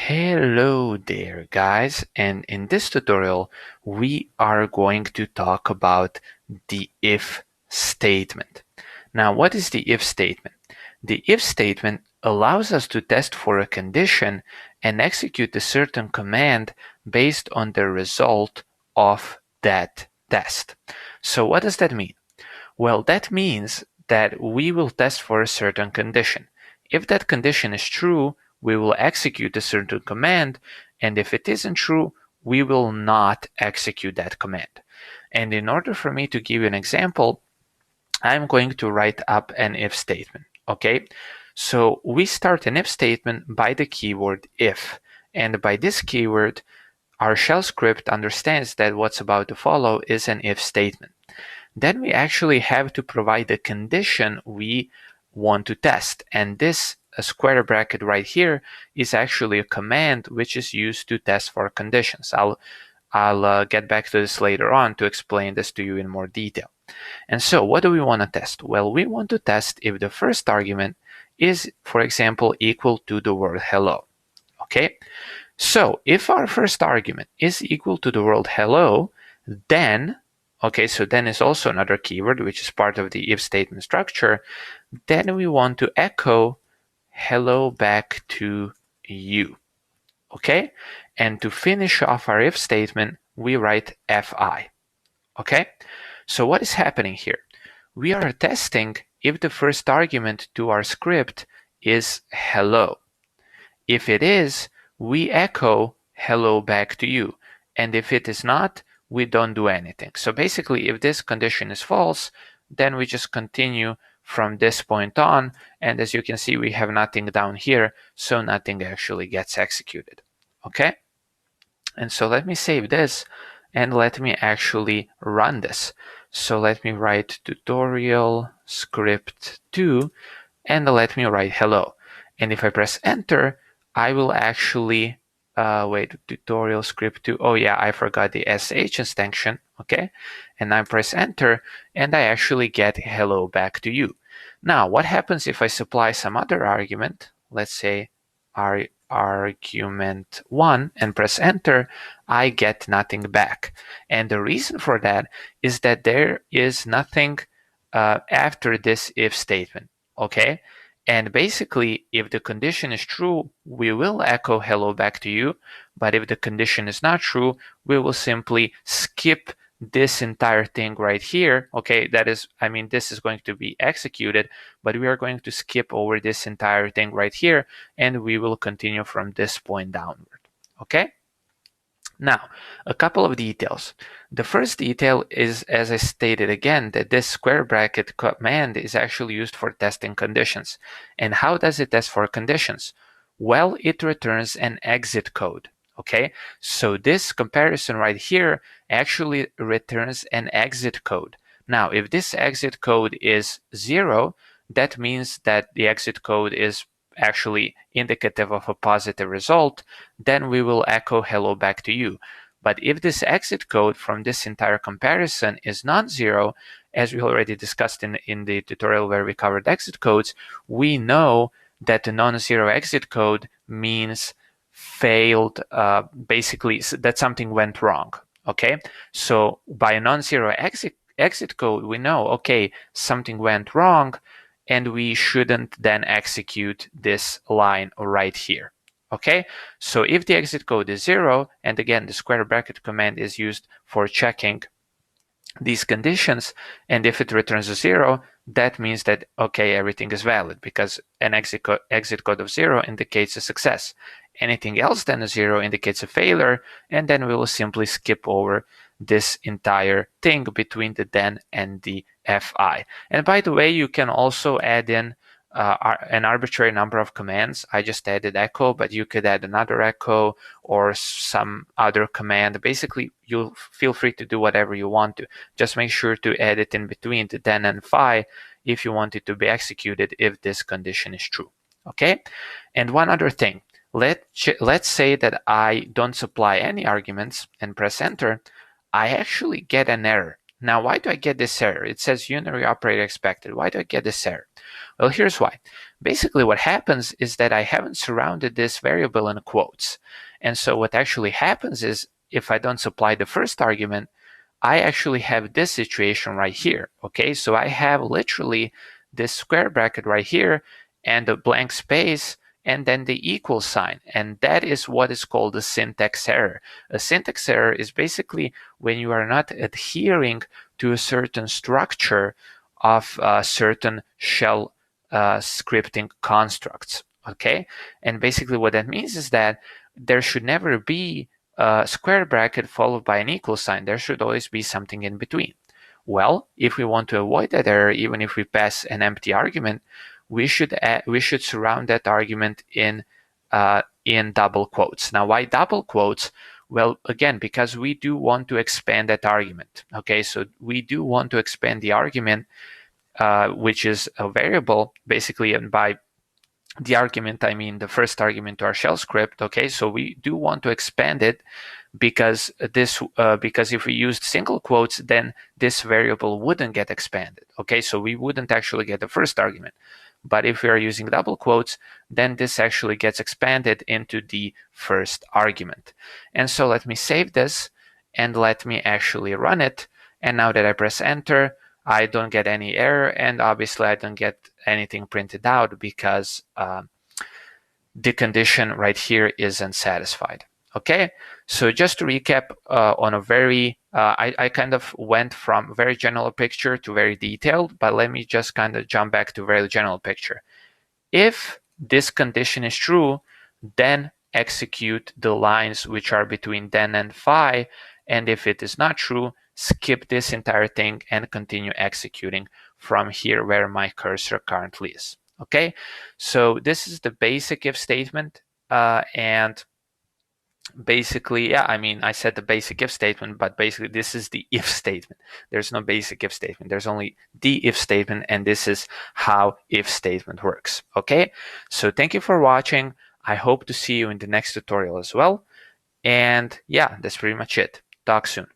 Hello there guys, and in this tutorial we are going to talk about the if statement. Now, what is the if statement? The if statement allows us to test for a condition and execute a certain command based on the result of that test. So what does that mean? Well, that means that we will test for a certain condition. If that condition is true, we will execute a certain command, and if it isn't true, we will not execute that command. And in order for me to give you an example, I'm going to write up an if statement, okay? So we start an if statement by the keyword if, and by this keyword, our shell script understands that what's about to follow is an if statement. Then we actually have to provide the condition we want to test. And this square bracket right here is actually a command which is used to test for conditions. I'll get back to this later on to explain this to you in more detail. And so what do we want to test? Well, we want to test if the first argument is, for example, equal to the word hello. Okay? So if our first argument is equal to the word hello, then okay, so then is also another keyword which is part of the if statement structure. Then we want to echo hello back to you. Okay, and to finish off our if statement, we write fi. Okay, so what is happening here? We are testing if the first argument to our script is hello. If it is, we echo hello back to you. And if it is not, we don't do anything. So basically, if this condition is false, then we just continue from this point on. And as you can see, we have nothing down here, so nothing actually gets executed. Okay? And so let me save this and let me actually run this. So let me write tutorial script 2 and let me write hello. And if I press enter, I will actually wait, tutorial script 2. Oh yeah, I forgot the sh extension. Okay, and I press enter and I actually get hello back to you. Now what happens if I supply some other argument? Let's say argument 1 and press enter, I get nothing back. And the reason for that is that there is nothing after this if statement. Okay, and basically, if the condition is true, we will echo hello back to you. But if the condition is not true, we will simply skip this entire thing right here. Okay, that is, I mean, this is going to be executed, but we are going to skip over this entire thing right here, and we will continue from this point downward. Okay? Now, a couple of details. The first detail is, as I stated again, that this square bracket command is actually used for testing conditions. And how does it test for conditions? Well, it returns an exit code. Okay, so this comparison right here actually returns an exit code. Now, if this exit code is 0, that means that the exit code is actually indicative of a positive result, then we will echo hello back to you. But if this exit code from this entire comparison is non-zero, as we already discussed in the tutorial where we covered exit codes, we know that the non-zero exit code means failed, basically that something went wrong. Okay, so by a non-zero exit code, we know, okay, something went wrong, and we shouldn't then execute this line right here. Okay, so if the exit code is 0, and again, the square bracket command is used for checking these conditions, and if it returns a 0, that means that, okay, everything is valid because an exit code of 0 indicates a success. Anything else than a 0 indicates a failure, and then we will simply skip over this entire thing between the then and the fi. And by the way, you can also add in an arbitrary number of commands. I just added echo, but you could add another echo or some other command. Basically, you'll feel free to do whatever you want to. Just make sure to add it in between the then and fi if you want it to be executed if this condition is true. Okay? And one other thing. Let's say that I don't supply any arguments and press enter. I actually get an error. Now, why do I get this error? It says unary operator expected. Why do I get this error? Well, here's why. basically what happens is that I haven't surrounded this variable in quotes. And so what actually happens is if I don't supply the first argument, I actually have this situation right here. Okay, so I have literally this square bracket right here and a blank space and then the equal sign. And that is what is called a syntax error. A syntax error is basically when you are not adhering to a certain structure of certain shell scripting constructs. Okay, and basically what that means is that there should never be a square bracket followed by an equal sign. There should always be something in between. Well, if we want to avoid that error, even if we pass an empty argument, we should surround that argument in double quotes. Now, why double quotes? Well, again, because we do want to expand that argument. Okay, so we do want to expand the argument, which is a variable, basically, and by the argument, I mean the first argument to our shell script. Okay, so we do want to expand it because because if we used single quotes, then this variable wouldn't get expanded. Okay, so we wouldn't actually get the first argument. But if we are using double quotes, then this actually gets expanded into the first argument. And so let me save this and let me actually run it. And now that I press enter, I don't get any error, and obviously I don't get anything printed out because the condition right here isn't satisfied. Okay, so just to recap on a very, I kind of went from very general picture to very detailed, but let me just kind of jump back to very general picture. If this condition is true, then execute the lines which are between then and phi, and if it is not true, skip this entire thing and continue executing from here where my cursor currently is. Okay, so this is the basic if statement, and basically, yeah, I mean, I said the basic if statement, but basically this is the if statement. There's no basic if statement. There's only the if statement, and this is how if statement works. Okay, so thank you for watching. I hope to see you in the next tutorial as well. And yeah, that's pretty much it. Talk soon.